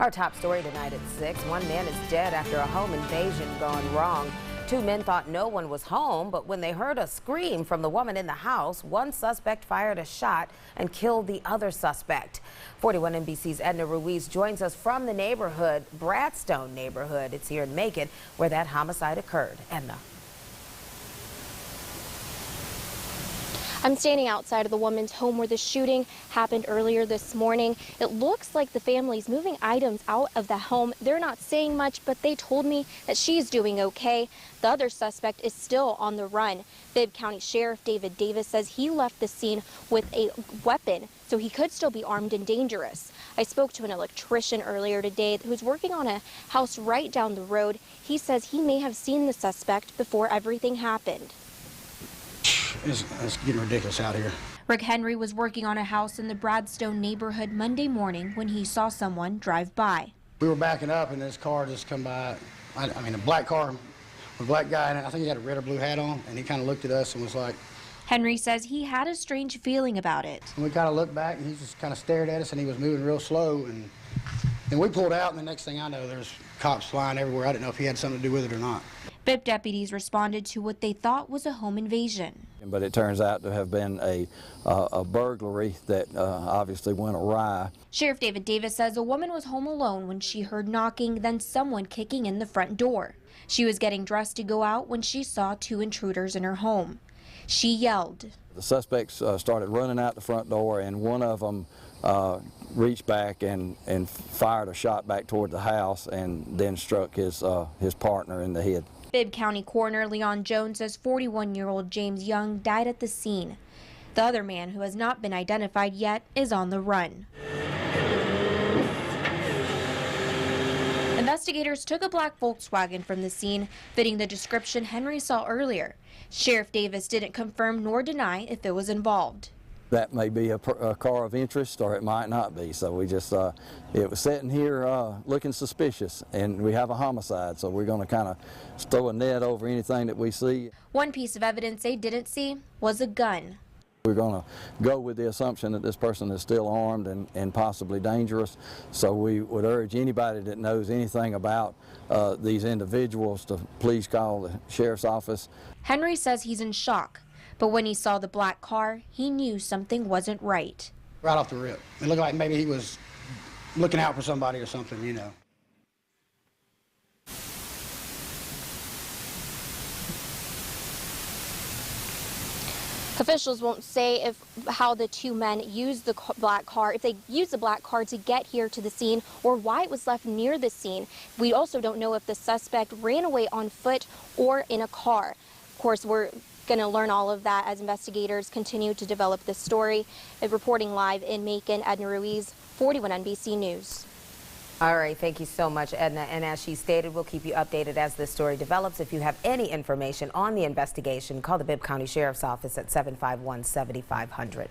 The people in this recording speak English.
Our top story tonight at 6. One man is dead after a home invasion gone wrong. Two men thought no one was home, but when they heard a scream from the woman in the house, one suspect fired a shot and killed the other suspect. 41 NBC's Edna Ruiz joins us from the neighborhood, Bradstone neighborhood. It's here in Macon where that homicide occurred. Edna. I'm standing outside of the woman's home where the shooting happened earlier this morning. It looks like the family's moving items out of the home. They're not saying much, but they told me that she's doing okay. The other suspect is still on the run. Bibb County Sheriff David Davis says he left the scene with a weapon, so he could still be armed and dangerous. I spoke to an electrician earlier today who's working on a house right down the road. He says he may have seen the suspect before everything happened. It's getting ridiculous out here. Rick Henry was working on a house in the Bradstone neighborhood Monday morning when he saw someone drive by. We were backing up and this car just come by. I mean, a black car with a black guy in it. I think he had a red or blue hat on, and he kind of looked at us and was like... Henry says he had a strange feeling about it. And we kind of looked back and he just kind of stared at us and he was moving real slow. And we pulled out, and the next thing I know, there's cops flying everywhere. I didn't know if he had something to do with it or not. Bibb deputies responded to what they thought was a home invasion. But it turns out to have been a burglary that obviously went awry. Sheriff David Davis says a woman was home alone when she heard knocking, then someone kicking in the front door. She was getting dressed to go out when she saw two intruders in her home. She yelled. The suspects started running out the front door, and one of them reached back and fired a shot back toward the house and then struck his partner in the head. Bibb County Coroner Leon Jones says 41-year-old James Young died at the scene. The other man, who has not been identified yet, is on the run. Investigators took a black Volkswagen from the scene, fitting the description Henry saw earlier. Sheriff Davis didn't confirm nor deny if it was involved. That may be a car of interest, or it might not be. So we just, it was sitting here looking suspicious, and we have a homicide, so we're going to kind of throw a net over anything that we see. One piece of evidence they didn't see was a gun. We're going to go with the assumption that this person is still armed and possibly dangerous. So we would urge anybody that knows anything about these individuals to please call the sheriff's office. Henry says he's in shock, but when he saw the black car, he knew something wasn't right. Right off the rip. It looked like maybe he was looking out for somebody or something, you know. Officials won't say how the two men used the black car, if they used the black car to get here to the scene, or why it was left near the scene. We also don't know if the suspect ran away on foot or in a car. Of course, we're going to learn all of that as investigators continue to develop this story. Reporting live in Macon, Edna Ruiz, 41 NBC News. All right, thank you so much, Edna. And as she stated, we'll keep you updated as this story develops. If you have any information on the investigation, call the Bibb County Sheriff's Office at 751-7500.